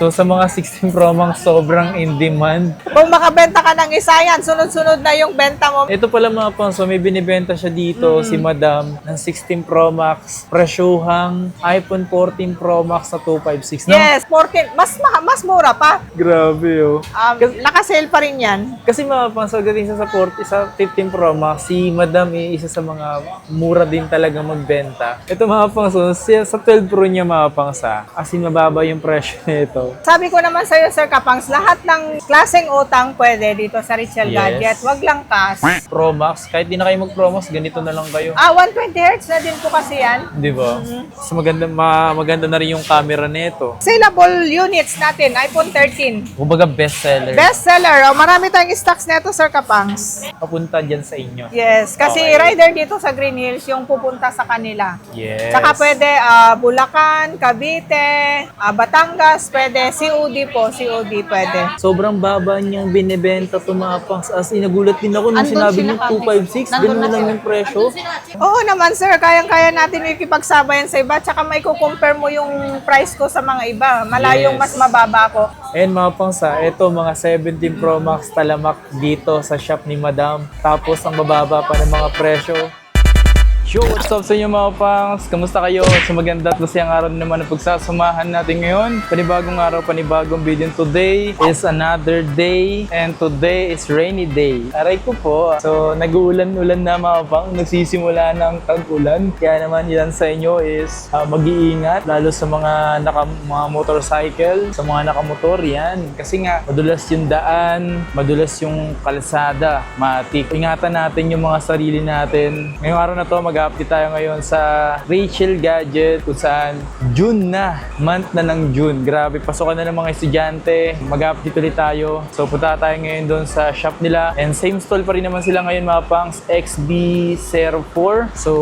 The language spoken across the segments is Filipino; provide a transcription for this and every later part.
So sa mga 16 Pro Max, sobrang in demand. Kung makabenta ka ng isa yan, sunod-sunod na yung benta mo. Ito pala mga pangs, so may binibenta siya dito, si Madam, ng 16 Pro Max, presyuhang iPhone 14 Pro Max na 256. No? Yes, 14. Mas mura pa. Grabe oh. Naka-sale pa rin yan. Kasi mga pangs, pagdating sa 15 Pro Max, si Madam isa sa mga mura din talaga magbenta. Ito mga pangs, so, sa 12 Pro niya mga pangs, as in mababa yung presyo nito. Sabi ko naman sa'yo, Sir Kapangs, lahat ng klaseng utang pwede dito sa Richel Gadget. Wag lang cash. Pro Max, kahit di na kayo mag Pro Max, ganito na lang kayo. 120 Hz na din po kasi yan. Di ba? So maganda na rin yung camera nito. Saleable units natin, iPhone 13. Kumbaga bestseller. Bestseller. Marami tayong stocks nito, Sir Kapangs. Papunta dyan sa inyo. Yes, kasi Okay. rider dito sa Green Hills yung pupunta sa kanila. Yes. Tsaka pwede Bulacan, Cavite, Batangas, pwede COD po, COD pwede. Sobrang baba niyang binibenta to mga pangs. As in, nagulat din ako nung Andun sinabi sila, niyo Kami. 256. Nandun Ganun na na lang sila. yung presyo. Oo naman sir, kayang-kaya natin ikipagsabayan sa iba, tsaka may compare mo yung price ko sa mga iba. Malayong Yes. mas mababa ko. And mga pangs, ito mga 17 Pro Max talamak dito sa shop ni Madam. Tapos ang bababa pa ng mga presyo. Yo, what's up sa inyo mga pangs? Kamusta kayo? So maganda at masayang araw naman na pagsasamahan natin ngayon. Panibagong araw, panibagong video. Today is another day and today is rainy day. Aray ko po. So nag-uulan-ulan na mga pangs. Nagsisimula ng tag-ulan. Kaya naman yan sa inyo is mag-iingat. Lalo sa mga mga motorcycle, sa mga nakamotor yan. Kasi nga madulas yung daan, madulas yung kalsada, matik. Ingatan natin yung mga sarili natin. Ngayong araw na to mag-update tayo ngayon sa Richel Gadget kung saan June na, month na ng June. Grabe, pasukan na ng mga estudyante. Mag-update ulit tayo. So punta tayo ngayon doon sa shop nila. And same stall pa rin naman sila ngayon mga pangs, XB04. So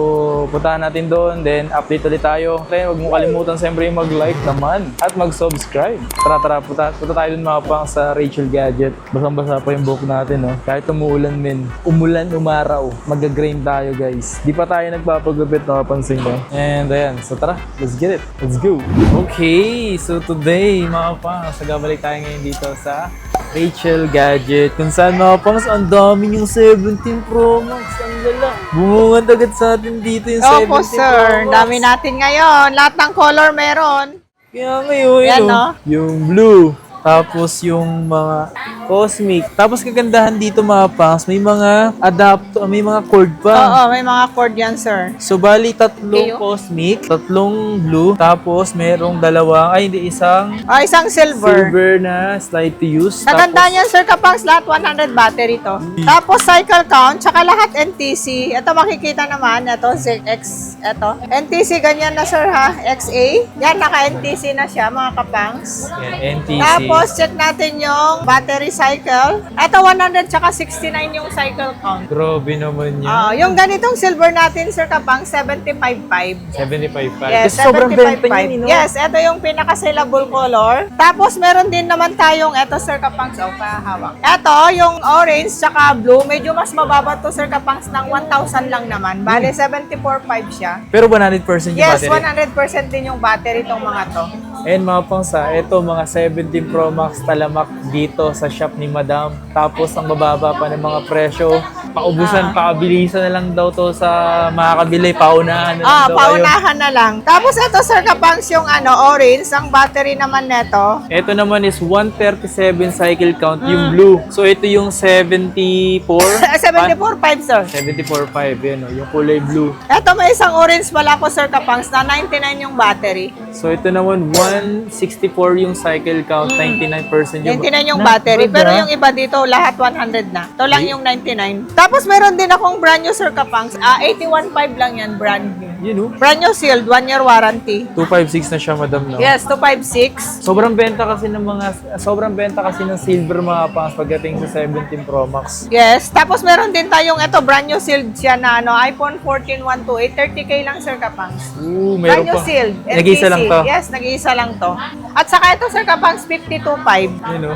puntahan natin doon, then update ulit tayo. Then huwag mo kalimutan siyempre yung mag-like naman at mag-subscribe. Tara, punta tayo doon mga pangs sa Richel Gadget. Basang-basa pa yung buhok natin, no? Kahit umuulan men. Umulan, umaraw. Mag-grind tayo guys. Di pa tayo nagpapagupit, napapansin ko. And ayan, so tara, let's get it. Let's go. Okay, so today mga pangs, nagabalik tayo ngayon dito sa Richel Gadget. Kung saan mga pangs, ang dami yung 17 Pro Max. Ang lala. Bumungan agad sa atin dito yung 17 Opo Pro sir, Max. dami natin ngayon. Lahat ng color meron. Kaya ngayon, Yan, no? no? Yung blue. Tapos yung mga cosmic. Tapos kagandahan dito mga pangs, may mga may mga cord pa. Oo, may mga cord yan sir. So bali tatlong Kayo? cosmic, tatlong blue, tapos merong Isang silver. silver na slide to use. Naganda niyan sir Kapangs, lahat 100 battery to. Tapos cycle count, tsaka lahat NTC. Ito makikita naman, ito ZX, ito. NTC ganyan na sir ha, XA. Yan, naka-NTC na siya mga Kapangs. Yan, NTC. Tapos check natin yung battery cycle. Ito 100 tsaka 69 yung cycle count. Grabe naman yan. Yung ganitong silver natin sir Kapangs, 75.5. 75.5. Yes, Kasi sobrang benta 75.5. niyan, no? Yes, ito yung pinaka-saleable color. Tapos meron din naman tayong ito Sir Kapangs, pahawak. Ito yung orange tsaka blue, medyo mas mababa to Sir Kapangs ng 1,000 lang naman. Bale 74.5 siya. Pero 100% yung Yes, battery. 100% din yung battery tong mga to. And mga pangsa, ito mga 17 Pro Max talamak dito sa shop ni Madam. Tapos ang bababa pa ng mga presyo. Paubusan, pakabilisan na lang daw to sa makakabili. Paunahan na lang daw kayo. Paunahan na lang. Tapos ito Sir Kapangs yung orange, ang battery naman neto. Ito naman is 137 cycle count, yung blue. So ito yung 74. 74.5 sir. 74.5, yan o, yung kulay blue. Ito may isang orange pala ko Sir Kapangs na 99 yung battery. So ito naman 164 yung cycle count, 99% yung 99 yung battery. Pero yung iba dito, lahat 100 na. Ito lang yung 99. Tapos meron din akong brand new Sir Kapangs. 81.5 lang yan, brand new. Yun o. Brand new sealed, 1 year warranty. 256 na siya, Madam, no? Yes, 256. Sobrang benta kasi ng silver mga pangs pagdating sa 17 Pro Max. Yes. Tapos meron din tayong ito, brand new sealed siya na iPhone 14 128. 30K lang Sir Kapangs. Meron Brand new pa. sealed. Nag-iisa lang to. Yes, nag-iisa lang to. At saka ito Sir Kapangs, 52.5. Yun o,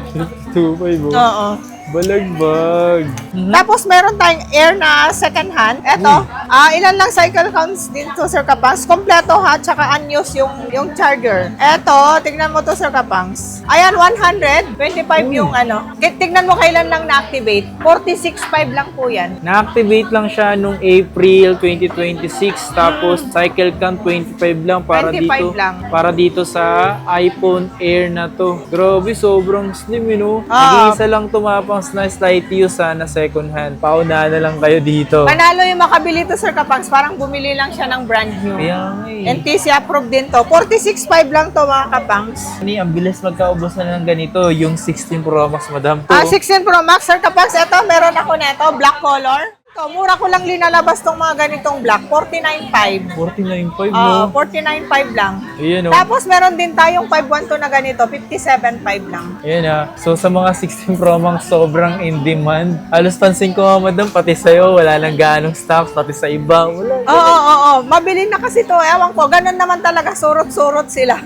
2.5 o. Oo. Balagbag. Tapos meron tayong Air na second hand. Eto, ilan lang cycle counts dito, Sir Kapangs. Kompleto ha, tsaka unused yung charger. Eto, tignan mo to, Sir Kapangs. Ayan, 100. 25 yung ano. Tignan mo kailan lang na-activate. 46.5 lang po yan. Na-activate lang siya nung April 2026. Tapos cycle count 25 lang para 25 dito. lang. Para dito sa iPhone Air na to. Grabe, sobrang slim, you know. Ah. Nag-iisa lang tumapangs na slight use na second hand. Paunahan na lang kayo dito. Panalo yung makabili to, Sir Kapangs. Parang bumili lang siya ng brand new. Kaya nga eh. NTC approved din to. 46.5 lang to, mga Kapangs. Ang bilis magkaubos na ng ganito. Yung 16 Pro Max, madam. 16 Pro Max, Sir Kapangs. Ito, meron ako nito, black color. Ito, mura ko lang linalabas tong mga ganitong black. 49.5. 49.5, Oo, no? 49.5 lang. Ayan, oh. Tapos meron din tayong 512 na ganito, 57.5 lang. Ayan ah. So sa mga 16 Pro Max, sobrang in demand. Halos pansin ko nga, madam, pati sa'yo, wala nang ganong stocks, pati sa iba, wala. Oo. Mabili na kasi to. Ewan ko, ganun naman talaga, surot-surot sila.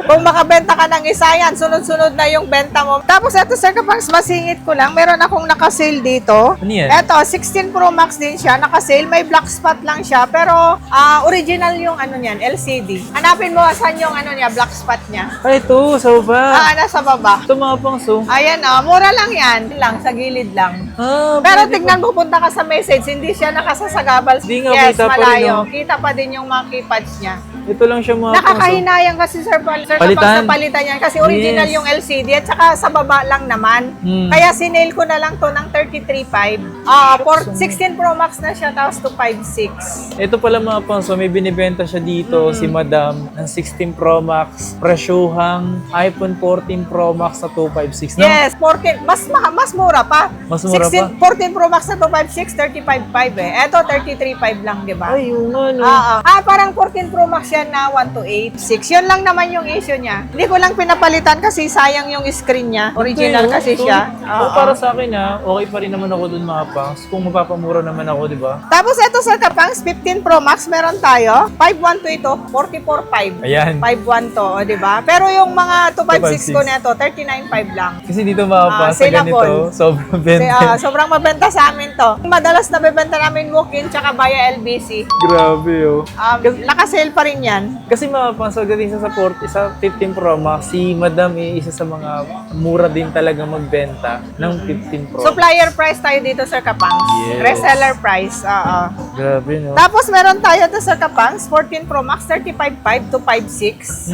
Kung makabenta ka ng isa yan, sunod-sunod na yung benta mo. Tapos eto, Sir Kapangs, masingit ko lang. Meron akong nakasale dito. Ano yan? Eto, 16 Pro Max din siya, naka-sale, may black spot lang siya, pero original yung ano niyan, LCD. Hanapin mo saan yung ano niya, black spot niya. Ay, ito, sa baba. Nasa baba. Ito mga pangso. Ayan, mura lang yan. Lang, sa gilid lang. Pero tignan mo, punta ka sa message, hindi siya nakasasagabal. Di nga, yes, kita pa rin, malayo. no? Kita pa din yung mga keypads niya. Ito lang siya mga pangso. Nakakahinayang kasi, Sir Paul. Sir, Palitan. kapag sa palitan yan. Kasi original Yes. yung LCD at saka sa baba lang naman. Kaya sinail ko na lang to ng 33.5. For 16 Pro Max na siya, tapos 256. Ito pala mga pangso, may binibenta siya dito, si madam, ng 16 Pro Max, presyuhang iPhone 14 Pro Max na 256. No? Yes, 14. Mas mura pa. Mas mura 16, 14 Pro Max na 256, 35.5 eh. Eto, 33.5 lang, di ba? Ay, yung ano. Parang 14 Pro Max yan na 128.6. Yun lang naman yung issue niya. Hindi ko lang pinapalitan kasi sayang yung screen niya. Original kasi siya. Pero para sa akin okay pa rin naman ako dun mga pangs. Kung mapapamura naman ako, di ba? Tapos ito, Sir Kapangs, 15 Pro Max meron tayo. 512 ito, 44.5. Ayan. 512 to, di ba? Pero yung mga 256 ko 256. neto, 39.5 lang. Kasi dito mga pangs, sa saleable. ganito, sobrang Kasi, benta. sobrang mabenta sa amin to. Madalas nabebenta namin walk-in tsaka via LBC. Grabe, oh. Naka-sale pa rin yan. Kasi mga pangs, pagdating sa 15 Pro Max, si madam isa sa mga mura din talaga magbenta ng 15 Pro. Supplier price tayo dito, Sir Kapangs. Yes. Reseller price, oo. Grabe, no? Tapos meron tayo to, Sir Kapangs, 14 Pro Max, 35.5 to 5.6.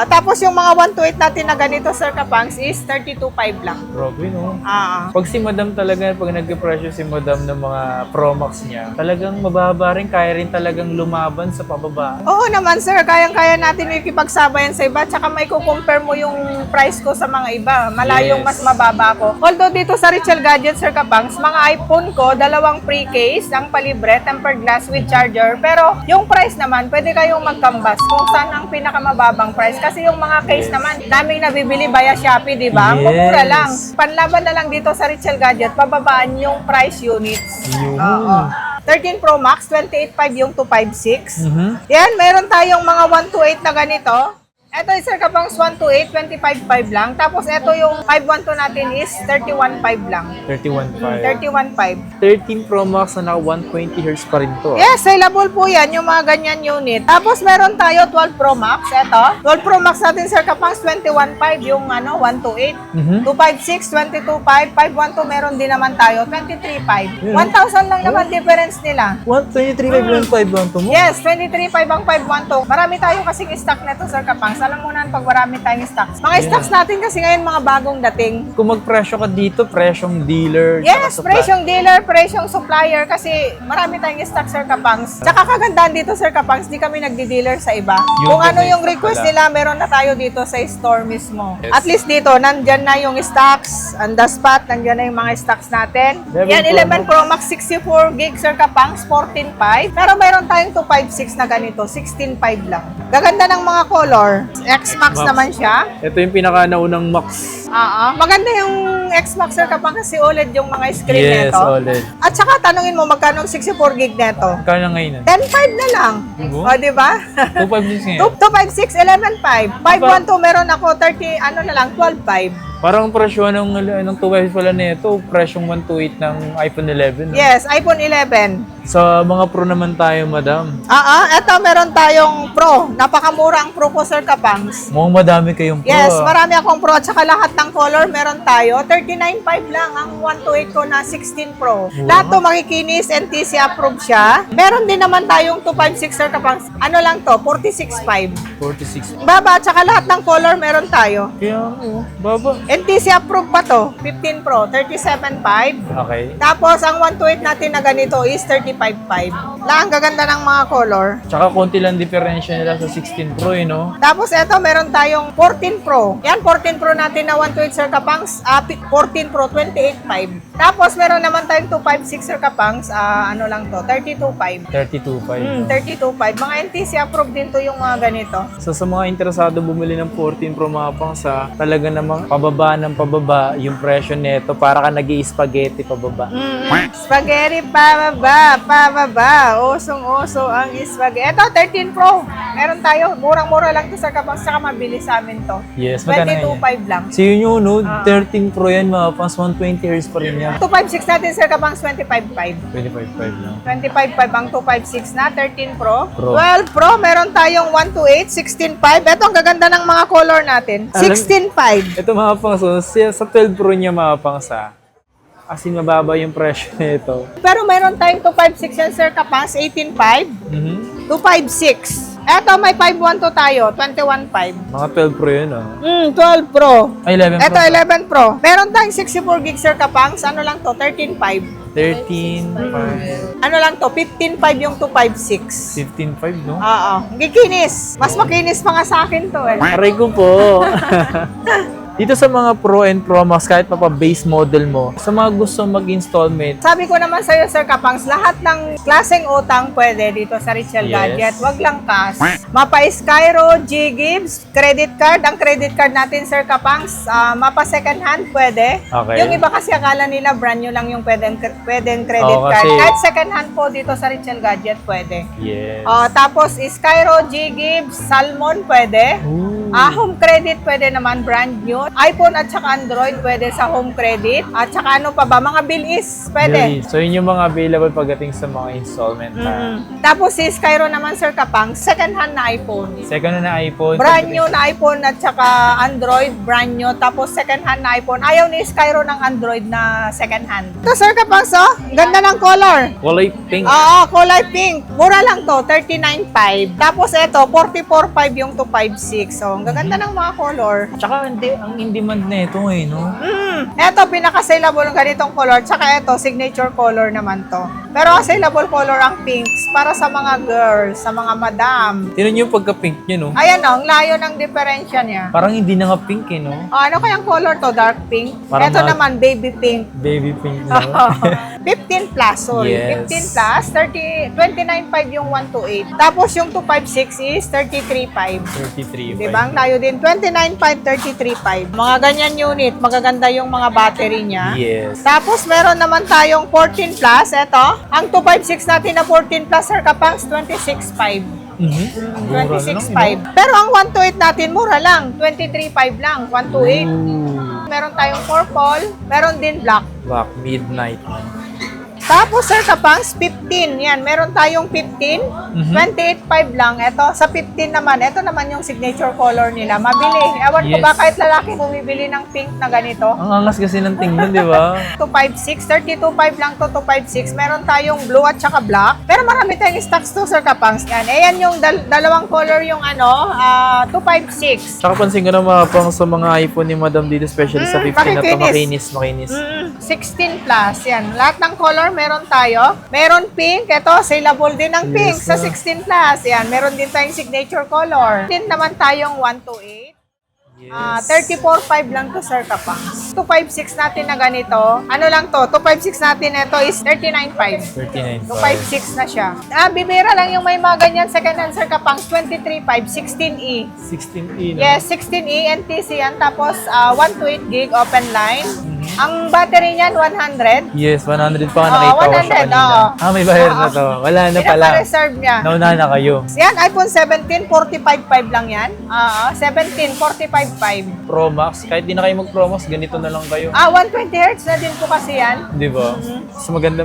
Tapos yung mga 128 natin na ganito, Sir Kapangs, is 32.5 lang. Grabe, no? Oo. Pag si madam talaga, pag nag-presyo si madam ng mga Pro Max niya, talagang mababa rin, kaya rin talagang lumaban sa pababa. Oo naman, sir. Kayang-kaya natin ikipagsabayan sa iba. Tsaka may kukompare mo yung price ko sa mga iba. Malayong Yes. mas mababa ko. Although dito sa Richel Gadgets, Sir Kapangs, mga iPhone ko, 2 pre-case, ang palibre, tempered glass with charger. Pero yung price naman, pwede kayong magkambas kung saan ang pinakamababang price. Kasi yung mga case naman, daming nabibili via Shopee, di ba? Ang Yes. mura lang. Panlaban na lang dito sa Richel Gadget, bababaan yung price units. Yun. Oo. 13 Pro Max, 28.5 yung 256. Mhm. Yan, meron tayong mga 128 na ganito. Ito, Sir Kapangs, 128, 25.5 lang. Tapos ito yung 512 natin is 31.5 lang. 31.5. 31.5. 13 Pro Max na naka 120 Hz pa rin to. Yes, saleable po yan, yung mga ganyan unit. Tapos meron tayo 12 Pro Max. Ito, 12 Pro Max natin, Sir Kapangs, 21.5 yung 128. Mhm. 256, 22.5, 512 meron din naman tayo, 23.5. Yeah. 1,000 lang naman difference nila. 23.5 to mo? Yes, 23.5 ang 512. Marami tayong kasing stock nito, Sir Kapangs. Alam mo na pag marami tayong stocks. Mga stocks natin kasi ngayon mga bagong dating. Kung magpresyo ka dito, presyong dealer. Yes, tsaka supply. presyong dealer, presyong supplier kasi marami tayong stock, Sir Kapangs. Tsaka kagandahan dito, Sir Kapangs, di kami nagdi-dealer sa iba. Yun Kung ano din, yung request pala. nila, meron na tayo dito sa store mismo. Yes. At least dito, nandyan na yung stocks, on the spot, nandyan na yung mga stocks natin. 11 Yan, 11 Pro Pro Max, 64 gig, Sir Kapangs, 14.5. Pero meron tayong 256 na ganito, 16.5 lang. Gaganda ng mga color. X-Max Max. naman siya. Ito yung pinaka-naunang Max. Maganda yung X-Max, Sir Kapangs, kasi OLED yung mga screen Yes, nito. OLED. At saka tanungin mo magkano ang 64 gig neto. Kaya ngayon. 10.5 na lang. Oo. O, di ba? 256 ngayon. 256, 11.5. 512 meron ako, 30, ano na lang, 12.5. Parang presyo ng 2 pala nito, presyong 128 ng iPhone 11. No? Yes, iPhone 11. Sa mga Pro naman tayo, madam. Eto meron tayong Pro. Napakamura ang Pro ko, Sir Kapangs. Mukhang madami kayong Pro. Yes, marami akong Pro. Tsaka lahat ng color meron tayo. 39.5 lang ang 128 ko na 16 Pro. Lahat to makikinis, NTC approved siya. Meron din naman tayong 256, Sir Kapangs. Ano lang to? 46.5. 46. Baba, tsaka lahat ng color meron tayo. Kaya, baba. NTC approved pa to. 15 Pro, 37.5. Okay. Tapos, ang 128 natin na ganito is 35.5. Ang gaganda ng mga color. Tsaka konti lang diferensya nila sa 16 Pro, no? Tapos, eto, meron tayong 14 Pro. Yan, 14 Pro natin na 128, Sir Kapangs. 14 Pro, 28.5. Tapos, meron naman tayong 256, Sir Kapangs. Ano lang to, 32.5. 32.5. 32.5. Mga NTC approved din to yung mga ganito. So sa mga interesado bumili ng 14 Pro mga pangsa, talaga namang pababa ng pababa yung presyo nito para ka nag-i-spaghetti pababa. Spaghetti pababa. Usong-uso ang spaghetti. Ito, 13 Pro. Meron tayo. Murang-mura lang to sa Kapangs. Saka mabilis sa amin to. Yes, magkano yan? 22.5 lang. So yun yung 13 Pro yan mga pangs, 120 Hz pa rin yan. 256 natin, Sir Kapangs, 25.5. 25.5 lang. 25.5 ang 256 na, 13 Pro. Pro. 12 Pro, meron tayong 128, 16.5. Ito, ang gaganda ng mga color natin. 16.5. Ito mga pangs, so, sa 12 Pro niya mga pangsa, as in mababa yung presyo nito. Pero meron tayong 256 yan, Sir Kapangs, 18.5. 256. Ito, may 512 tayo, 21.5. Mga 12 Pro yun, 12 Pro. Ay, 11 Pro. Ito, 11 Pro. Meron tayong 64 gig, Sir Kapangs. Ano lang to? 13.5. 13.5. Ano lang to? 15.5 yung 256. 15.5, no? Oo. Gikinis. Mas makinis pa nga sa akin to eh. Aray ko po. Dito sa mga Pro and Pro Max, kahit pa base model mo, sa mga gusto mag-installment, Sabi ko naman sa'yo, Sir Kapangs, lahat ng klaseng utang pwede dito sa Richel Yes. Gadget. Wag lang cash. Mapa Skyro, G-Gibbs, credit card. Ang credit card natin, Sir Kapangs, mapa second hand pwede. Okay. Yung iba kasi akala nila brand new lang yung pwedeng credit Oo, card. kasi- Kahit second hand po dito sa Richel Gadget pwede. yes. Tapos Skyro, G-Gibbs, Salmon pwede. Ooh. Home credit pwede naman brand new. iPhone at saka Android pwede sa home credit. At saka ano pa ba? Mga bill-is pwede. Really? So yun yung mga available pagdating sa mga installment. Tapos si Skyro naman, Sir Kapang, second hand na iPhone. Second na iPhone. Brand new na iPhone at saka Android, brand new. Tapos second hand na iPhone. Ayaw ni Skyro ng Android na second hand. Ito, Sir Kapang, so, ganda ng color. Kulay pink. Oo, kulay pink. Mura lang to, 39.5. Tapos ito, 44.5 yung 256. So, ang gaganda ng mga color. Tsaka hindi, ang in-demand na ito eh, no? Ito, pinaka-saleable ng ganitong color. Tsaka ito, signature color naman to. Pero ang saleable color ang pinks para sa mga girls, sa mga madam. Tinan niyo yung pagka-pink niya, no? Ayan o, ang layo ng diferensya niya. Parang hindi na nga pink eh, no? Ano kayang color to? Dark pink? Parang Ito naman, baby pink. Baby pink na. 15 plus, sorry. Yes. 15 plus, 29.5 yung 128. Tapos yung 256 is 33.5. 33. Diba? Ang layo din. 29.5, 33.5. Mga ganyan unit. Magaganda yung mga battery niya. Yes. Tapos meron naman tayong 14 plus. Ito, ang 256 natin na 14 plus, Sir Kapangs, 26.5. Mura na lang, 26.5. Pero ang 128 natin, mura lang. 23.5 lang. 128. Ooh. Meron tayong purple. Meron din black. Black midnight. Tapos, Sir Kapangs, 15. Yan, meron tayong 15. 28.5 lang. Ito, sa 15 naman, ito naman yung signature color nila. Mabili. Ewan ko Yes. ba, kahit lalaki bumibili ng pink na ganito. Ang angas kasi ng tingnan, di ba? 256, 32.5 lang to, 256. Meron tayong blue at saka black. Pero marami tayong stocks to, Sir Kapangs. Yan. Ayan yung dalawang color yung 256. Tsaka pansin ko na mga pang sa mga iPhone ni Madam dito, especially sa 15 na to, makikinis. makinis. 16 plus. Yan. Lahat ng color meron tayo. Meron pink. Ito, saleable din ang pink Yes, sa 16 plus. Yan. Meron din tayong signature color. Din naman tayong 128. Yes. 34.5 lang to, Sir Kapangs. 256 natin na ganito. Ano lang to? 256 natin ito is 39.5. 39. 256 na siya. Bibira lang yung may mga ganyan second hand, Sir Kapangs. 23.5, 16E. 16E, no? Yes, 16E NTC yan. Tapos 128 gig open line. Ang battery niyan, 100. Yes, 100 pa Oo, nakita ko siya 100, kanina. oo. Ah, may bayar na to. Wala na pala. Pinaka-reserve niya. Nauna na kayo. Yan, iPhone 17, 45.5 lang yan. 17, 45.5. Pro Max, kahit di na kayo mag Pro Max, ganito na lang kayo. 120 Hz na din po kasi yan. Di ba? So maganda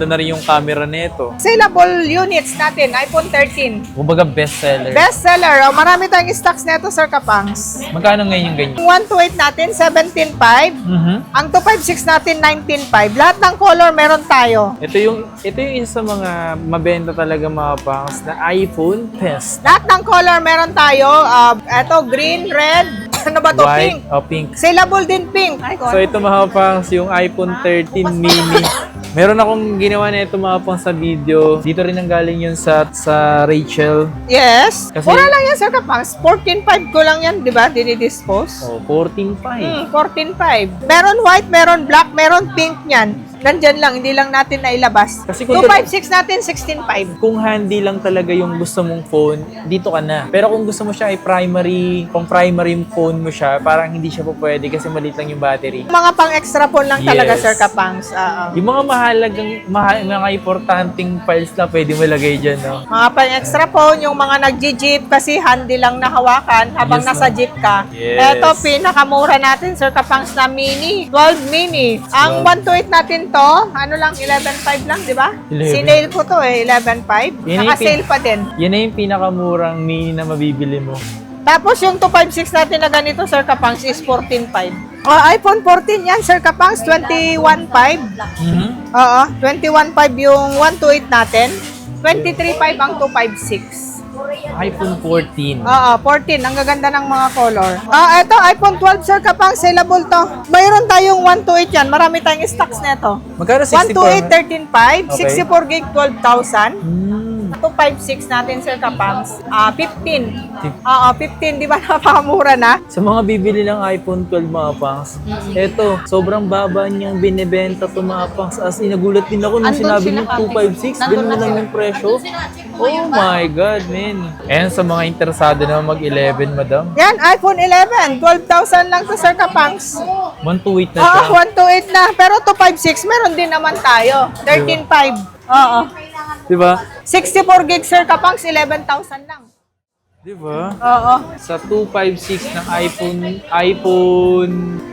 na rin yung camera nito. Saleable units natin, iPhone 13. Kumbaga bestseller. Bestseller. Marami tayong stocks neto, Sir Kapangs. Magkano ngayon yung ganyan? Yung 128 natin, 17.5. Ang 256 natin, 19.5. Lahat ng color meron tayo. Ito yung isa sa mga mabenta talaga mga pangs na iPhone test. Lahat ng color meron tayo. Ito, green, red. Ano ba to? Pink. White o pink. Saleable din pink. Ay, So ito mga pangs, yung iPhone 13 mini. Meron akong ginawa na ito mga pangs sa video. Dito rin ang galing yun sa Rachel. Yes. Kasi- Mura lang yan, Sir Kapangs. 14.5 ko lang yan, di ba? Dinidispose. Oh, 14.5. 14.5. Meron white, meron black, meron pink yan. Nandyan lang, hindi lang natin nailabas. Kasi kung 256 natin, 16.5. Kung handy lang talaga yung gusto mong phone, dito ka na. Pero kung gusto mo siya ay kung primary phone mo siya, parang hindi siya po pwede kasi maliit lang yung battery. Mga pang-extra phone lang talaga, Yes. Sir Kapangs. Yung mga mga importanteng files na pwede mo lagay dyan, no? Mga pang-extra phone, yung mga nag-jeep kasi handy lang na hawakan habang Yes, nasa ma'am. jeep ka. Yes. Ito, pinakamura natin, Sir Kapangs, na mini. 12 mini. Ang 128 natin to, ano lang, 11.5 lang, di ba? 11. Sinail ko to 11.5. Yun yung Naka-sale pa din. Yan na yung pinakamurang mini na mabibili mo. Tapos yung 256 natin na ganito, Sir Kapangs, is 14.5. iPhone 14 yan, Sir Kapangs, 21.5. Oo, 21.5 yung 128 natin. 23.5 ang 256. iPhone 14. Oo, 14. Ang gaganda ng mga color. Ito, iPhone 12, Sir Kapang, saleable to. Mayroon tayong 128 yan. Marami tayong stocks nito. Magkano 128, 64? 13.5. Okay. 64 gig, 12,000. Hmm. 256 natin, Sir Kapang. 15. Oo, 15. Di ba napakamura na? Sa mga bibili ng iPhone 12 mga pangs, eto, sobrang baba niyang binibenta to mga pangs. As in, nagulat din ako nung Andun sinabi sila, niyo 256, Nandun ganun na na lang sila. yung presyo. Oh my God, man. And sa mga interesado na mag-11, madam, Yan, iPhone 11. 12,000 lang to, Sir Kapangs. 128 na siya. 128 na. Pero 256, meron din naman tayo. 13.5. Oo. Diba? 64 gig, Sir Kapangs, 11,000 lang. Diba? Oo. Sa 256 ng iPhone 12,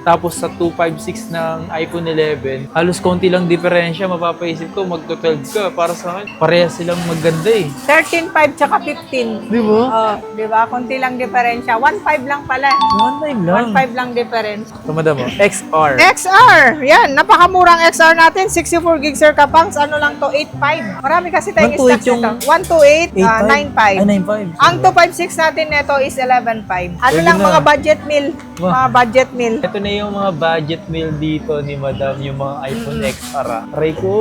tapos sa 256 ng iPhone 11, halos konti lang diferensya. Mapapaisip ko, magto-12 ka. Para sa akin, parehas silang maganda eh. 13.5 tsaka 15. Di ba? Oh, di ba? Konti lang diferensya. 1.5 lang pala. 1.9 lang. 1.5 lang difference. Ito, madam, oh. XR. XR. Yan, napakamurang XR natin. 64 gig, Sir Kapangs. Ano lang to? 8.5. Marami kasi tayong 128 stocks yung- nito. 128, 9.5. 9.5. Ang 256 natin nito is 11.5. Ano Pwede lang na. mga budget meal? Wow. Mga budget meal. Ito na yung mga budget meal dito ni madam, yung mga iPhone XR. Try ko.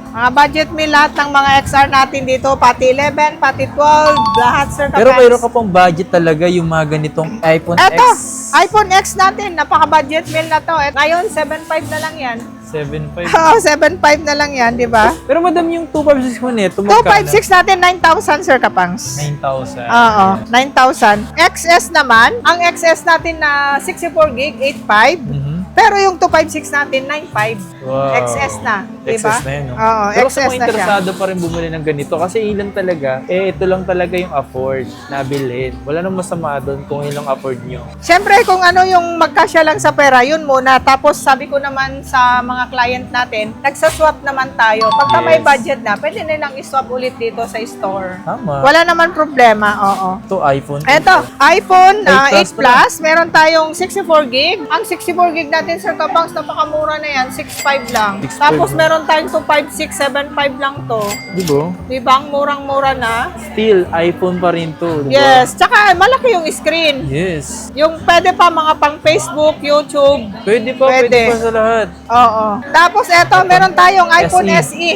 Mga budget meal lahat ng mga XR natin dito. Pati 11, pati 12. Lahat, Sir Kapangs. Pero mayroon ka pang budget talaga yung mga ganitong iPhone Eto, X. iPhone X natin, napaka-budget meal na to. Ngayon, 7.5 na lang yan. 7.5. Oo, 7.5 na lang yan, di ba? Pero madam, yung 256 mo nito, magkano? 256 natin, 9,000, Sir Kapangs. 9,000. Oo, 9,000. XS naman, ang XS natin na 64 gig, 8.5. Mhm. Pero yung 256 natin, 9.5. Wow. XS na, di ba? XS na yun, no? Oo, Pero sa XS mga na siya. interesado pa rin bumili ng ganito, kasi ilan talaga, ito lang talaga yung afford na bilhin. Wala nang masama doon kung ilang afford nyo. Siyempre, kung ano yung magkasya lang sa pera, yun muna. Tapos sabi ko naman sa mga client natin, nagsaswap naman tayo. Pagka may Yes. budget na, pwede nilang iswap ulit dito sa store. Tama. Wala naman problema, oo. Ito, iPhone. Eto, iPhone 8 8 Plus, meron tayong 64 gig. Ang 64 gig natin, Sir Kapangs, napakamura na yan, 6.5 lang. 6.5 Tapos na. meron tayong 256, 7.5 lang to. Di ba? Diba, ang murang-mura na? Still, iPhone pa rin to. Di ba? Yes, tsaka malaki yung screen. Yes. Yung pwede pa mga pang Facebook, YouTube. Pwede pa, pwede Pwede. pa sa lahat. Oo. Tapos eto, meron tayong iPhone SE. SE.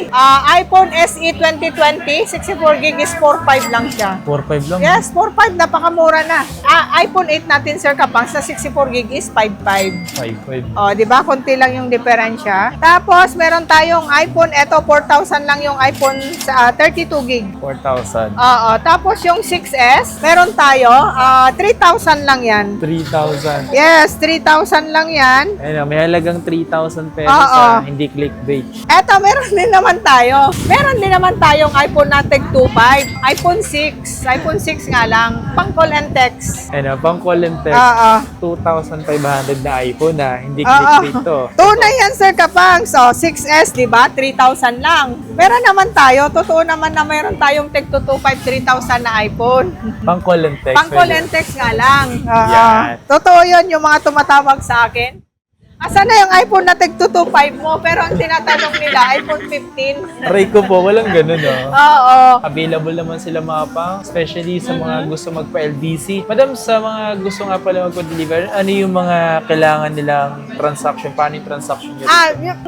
iPhone SE 2020, 64 gig is 4.5 lang siya. 4.5 lang. Yes, 4.5, napakamura na. iPhone 8 natin, Sir Kapangs, na 64 gig is 5.5. 5. O, di ba? Kunti lang yung diferensya. Tapos, meron tayong iPhone. Ito, 4,000 lang yung iPhone sa 32 gig. 4,000. Oo. Tapos, yung 6S, meron tayo. 3,000 lang yan. 3,000. Yes, 3,000 lang yan. Ayun, may halagang 3,000 pesos Oo. hindi clickbait. Eto, meron din naman tayo. Meron din naman tayong iPhone na Tech 2.5. iPhone 6. iPhone 6 nga lang. Pang call and text. Ayun, pang call and text. Oo. 2,500 na iPhone hindi Oo. clickbait to. Tunay yan, Sir Kapang. So, 6S, di ba? 3,000 lang. Meron naman tayo. Totoo naman na meron tayong Tech 225 3,000 na iPhone. Pang call and text. Pang call and text nga lang. Oo. Yan. Totoo yun yung mga tumatawag sa akin. Asan na yung iPhone na Tech 225 mo? Pero ang tinatanong nila, iPhone 15. Aray ko po, walang ganun Oo. Available naman sila mga pang, especially sa mga gusto magpa-LDC. Madam, sa mga gusto nga pala magpa-deliver, ano yung mga kailangan nilang transaction? Paano yung transaction nyo?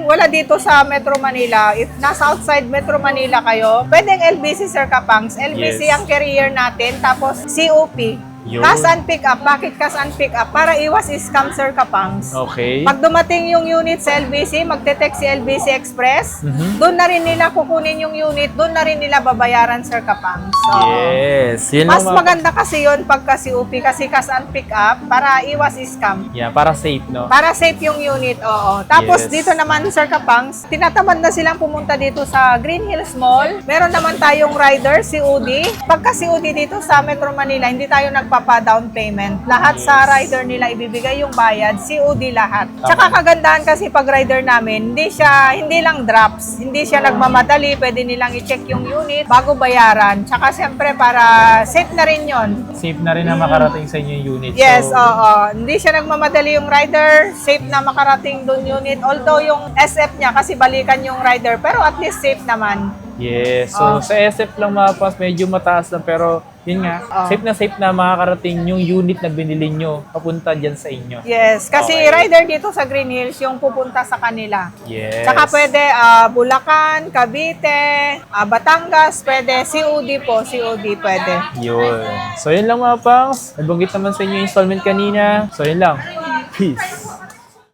Wala dito sa Metro Manila. If nasa outside Metro Manila kayo, pwedeng LBC, Sir Kapangs. LBC Yes. ang carrier natin, tapos COP. Yun. Cash and pick up, bakit cash and pick up? Para iwas scam, Sir Kapangs. Okay. Pag dumating yung unit sa LBC, magte-text si LBC Express, doon na rin nila kukunin yung unit, doon na rin nila babayaran, Sir Kapangs. So, Yes. Yun mas lang mga maganda kasi yun pagka COP, kasi cash and pick up, para iwas scam. Yeah, para safe, no? Para safe yung unit, oo. Tapos Yes. dito naman, Sir Kapangs, tinatamad na silang pumunta dito sa Green Hills Mall. Meron naman tayong rider, COD. Pagka COD dito sa Metro Manila, hindi tayo nagpapa-down payment. Lahat sa rider nila ibibigay yung bayad, COD lahat. Tsaka kagandahan kasi pag rider namin, hindi lang drops, hindi siya nagmamadali, pwede nilang i-check yung unit bago bayaran. Tsaka siyempre para safe na rin yon. Safe na rin na makarating sa inyo yung unit. Yes, So, oo. Hindi siya nagmamadali yung rider, safe na makarating doon unit. Although yung SF niya kasi balikan yung rider, pero at least safe naman. yes. So, sa SF lang mga pas, medyo mataas lang. Pero, yun nga, safe na makakarating yung unit na binili nyo papunta dyan sa inyo. Yes, kasi Okay. rider dito sa Green Hills yung pupunta sa kanila. Yes. Tsaka pwede Bulacan, Cavite, Batangas, pwede COD po, COD pwede. Yun. So, yun lang mga pangs. Nabanggit naman sa inyo yung installment kanina. So, yun lang. Peace.